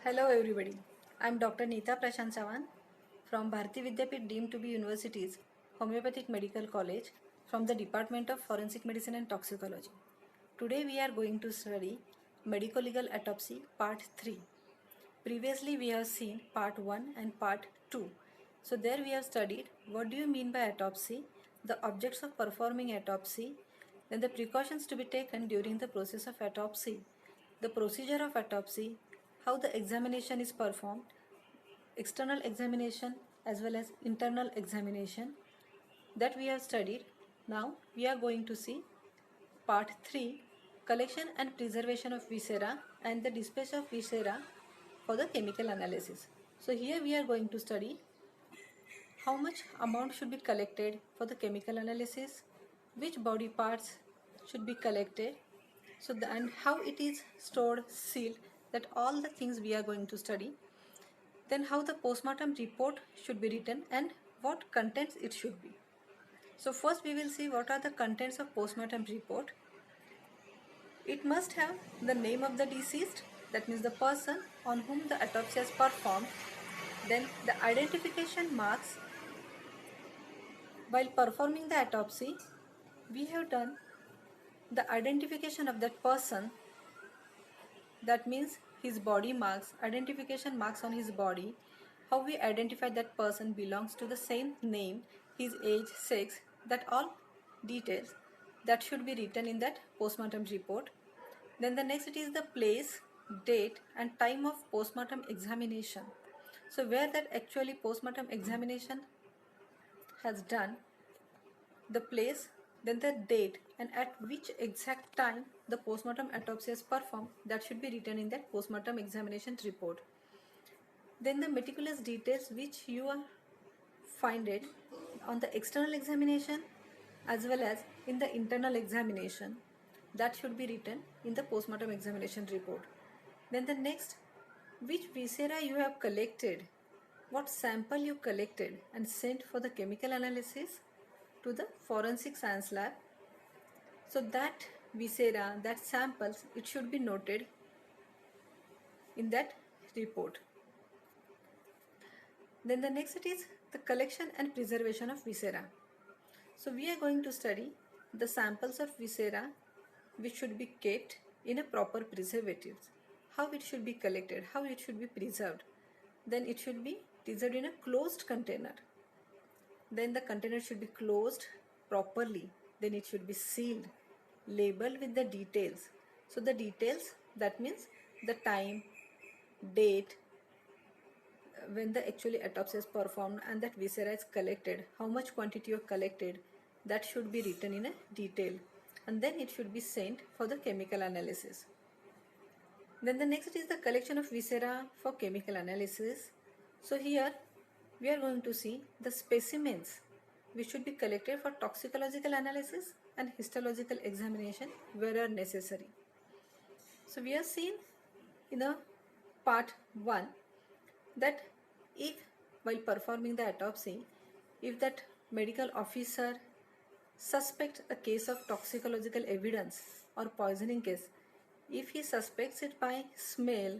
Hello everybody. I am Dr. Neeta Prashant Chavan from Bharati Vidyapeeth deemed to be universities Homeopathic Medical College from the Department of Forensic Medicine and Toxicology. Today we are going to study Medico-Legal Autopsy Part 3. Previously we have seen Part 1 and Part 2. So there we have studied what do you mean by autopsy, the objects of performing autopsy, then the precautions to be taken during the process of autopsy, the procedure of autopsy, how the examination is performed, external examination as well as internal examination that we have studied. Now we are going to see Part 3, collection and preservation of viscera and the dispatch of viscera for the chemical analysis. So here we are going to study how much amount should be collected for the chemical analysis, which body parts should be collected, and how it is stored, sealed, that all the things we are going to study. Then how the postmortem report should be written and what contents it should be. So first we will see what are the contents of postmortem report. It must have the name of the deceased, that means the person on whom the autopsy is performed, then the identification marks. While performing the autopsy, we have done the identification of that person, that means his body marks, identification marks on his body, how we identify that person belongs to the same name, his age, sex, that all details that should be written in that postmortem report. Then the next it is the place, date and time of postmortem examination. So where that actually postmortem examination has done, the place, then the date, and at which exact time the postmortem autopsy is performed, that should be written in that postmortem examination report. Then the meticulous details which you are find it on the external examination as well as in the internal examination, that should be written in the postmortem examination report. Then the next, which viscera you have collected, what sample you collected and sent for the chemical analysis to the forensic science lab. So that viscera, that samples, it should be noted in that report. Then the next it is the collection and preservation of viscera. So we are going to study the samples of viscera which should be kept in a proper preservatives, how it should be collected, how it should be preserved. Then it should be preserved in a closed container. Then the container should be closed properly. Then it should be sealed, labeled with the details. So the details, that means the time, date, when the actually autopsy is performed and that viscera is collected, how much quantity you collected, that should be written in a detail, and then it should be sent for the chemical analysis. Then the next is the collection of viscera for chemical analysis. So here we are going to see the specimens which should be collected for toxicological analysis and histological examination wherever necessary. So we have seen in the part 1 that if while performing the autopsy, if that medical officer suspects a case of toxicological evidence or poisoning case, if he suspects it by smell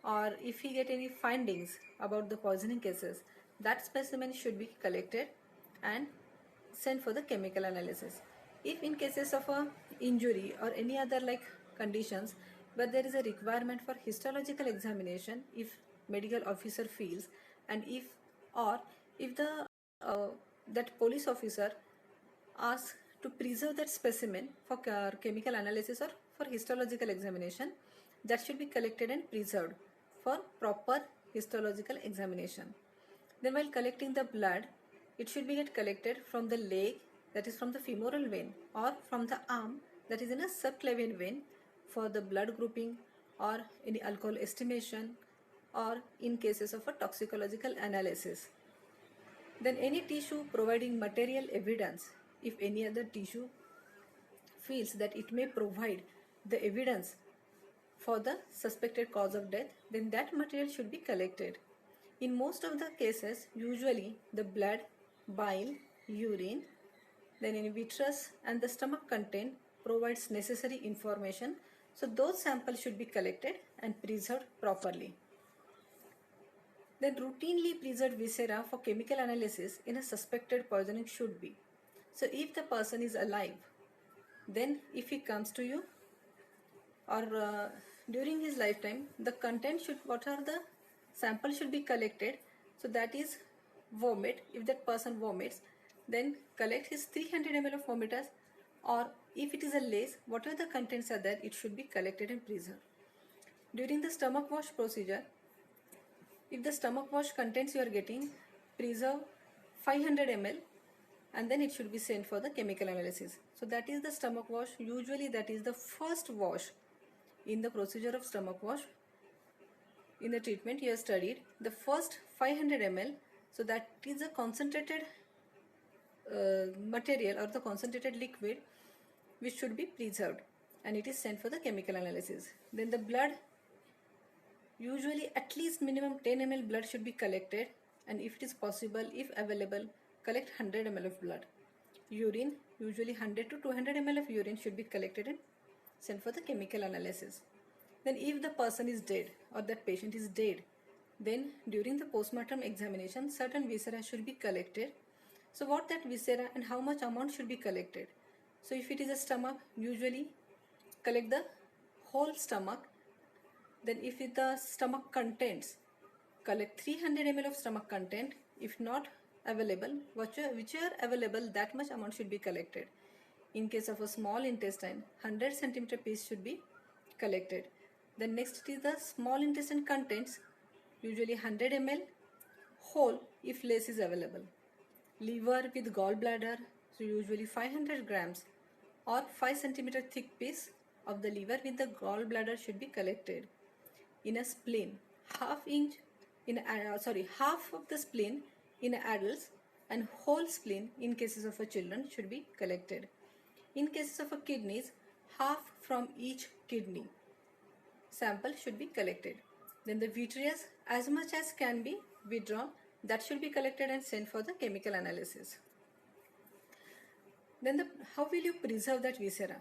or if he get any findings about the poisoning cases, that specimen should be collected and sent for the chemical analysis. If in cases of a injury or any other like conditions where there is a requirement for histological examination, if medical officer feels, and if the that police officer asks to preserve that specimen for chemical analysis or for histological examination, that should be collected and preserved for proper histological examination. Then while collecting the blood, it should be get collected from the leg, that is from the femoral vein, or from the arm, that is in a subclavian vein, for the blood grouping or any alcohol estimation or in cases of a toxicological analysis. Then any tissue providing material evidence, if any other tissue feels that it may provide the evidence for the suspected cause of death, then that material should be collected. In most of the cases, usually the blood, bile, urine, then in vitreous and the stomach content provides necessary information. So those samples should be collected and preserved properly. Then routinely preserved viscera for chemical analysis in a suspected poisoning should be. So if the person is alive, then if he comes to you or during his lifetime, the content should, what are the sample should be collected. So that is vomit. If that person vomits, then collect his 300 ml of vomiters, or if it is a lace, whatever the contents are there, it should be collected and preserved. During the stomach wash procedure, if the stomach wash contents you are getting, preserve 500 ml and then it should be sent for the chemical analysis. So that is the stomach wash. Usually that is the first wash in the procedure of stomach wash. In the treatment you have studied the first 500 ml. So that is a concentrated material or the concentrated liquid which should be preserved, and it is sent for the chemical analysis. Then the blood, usually at least minimum 10 ml blood should be collected, and if it is possible, if available, collect 100 ml of blood. Urine, usually 100 to 200 ml of urine should be collected and sent for the chemical analysis. Then if the person is dead or that patient is dead, then during the postmortem examination certain viscera should be collected. So what that viscera and how much amount should be collected? So if it is a stomach, usually collect the whole stomach. Then if the stomach contents, collect 300 ml of stomach content. If not available, whichever available, that much amount should be collected. In case of a small intestine, 100 centimeter piece should be collected. Then next is the small intestine contents, usually 100 ml whole if less is available. Liver with gallbladder, so usually 500 grams or 5 centimeter thick piece of the liver with the gallbladder should be collected. In a spleen, half of the spleen in adults and whole spleen in cases of a children should be collected. In cases of a kidneys, half from each kidney sample should be collected. Then the vitreous, as much as can be withdrawn, that should be collected and sent for the chemical analysis. Then how will you preserve that viscera?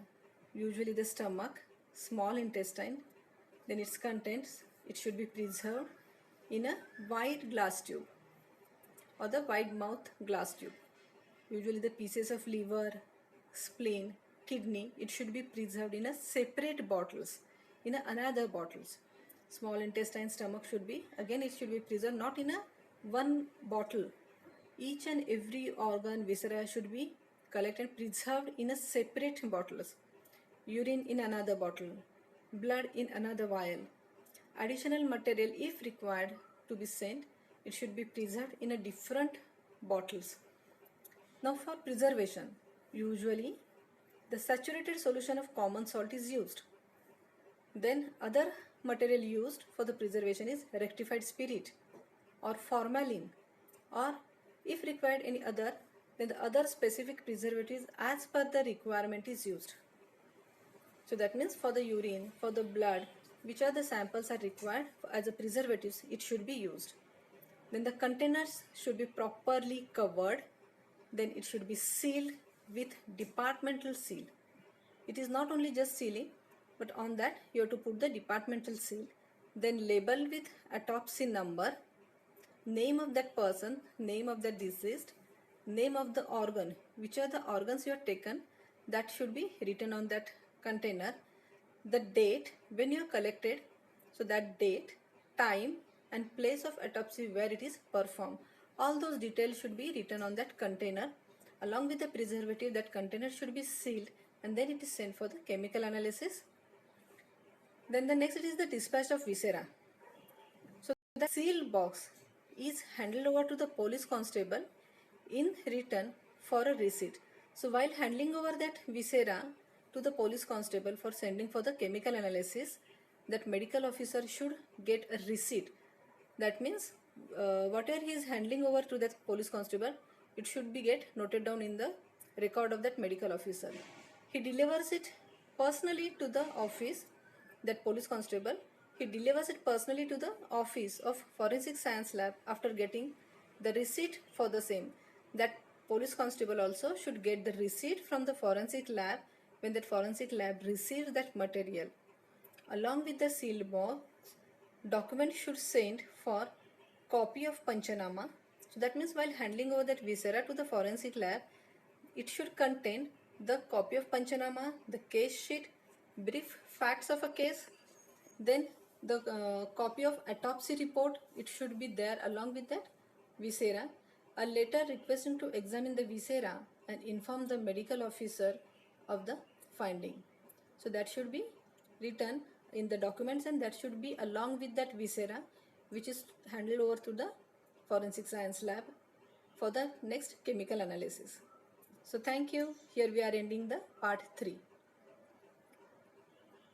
Usually the stomach, small intestine, then its contents, it should be preserved in a wide glass tube or the wide mouth glass tube. Usually the pieces of liver, spleen, kidney, it should be preserved in a separate bottles, in another bottles. Small intestine, stomach should be, again it should be preserved not in a one bottle. Each and every organ, viscera should be collected and preserved in a separate bottles. Urine in another bottle, blood in another vial. Additional material, if required to be sent, it should be preserved in a different bottles. Now for preservation, usually the saturated solution of common salt is used. Then other material used for the preservation is rectified spirit or formalin, or if required any other, then the other specific preservatives as per the requirement is used. So that means for the urine, for the blood, which are the samples are required as a preservatives, it should be used. Then the containers should be properly covered. Then it should be sealed with departmental seal. It is not only just sealing, but on that you have to put the departmental seal. Then label with autopsy number, name of that person, name of the deceased, name of the organ, which are the organs you have taken, that should be written on that container. The date when you collected, so that date, time and place of autopsy where it is performed, all those details should be written on that container. Along with the preservative, that container should be sealed and then it is sent for the chemical analysis. Then the next is the dispatch of viscera. So the sealed box is handed over to the police constable in return for a receipt. So while handing over that viscera to the police constable for sending for the chemical analysis, that medical officer should get a receipt. That means whatever he is handing over to that police constable, it should be get noted down in the record of that medical officer. He delivers it personally to the office, that police constable, he delivers it personally to the office of forensic science lab after getting the receipt for the same. That police constable also should get the receipt from the forensic lab when that forensic lab receives that material. Along with the sealed box, document should send for copy of Panchanama. So that means while handing over that viscera to the forensic lab, it should contain the copy of Panchanama, the case sheet, brief facts of a case, then the copy of autopsy report, it should be there along with that viscera, a letter requesting to examine the viscera and inform the medical officer of the finding. So that should be written in the documents, and that should be along with that viscera, which is handed over to the forensic science lab for the next chemical analysis. So thank you. Here we are ending the part 3.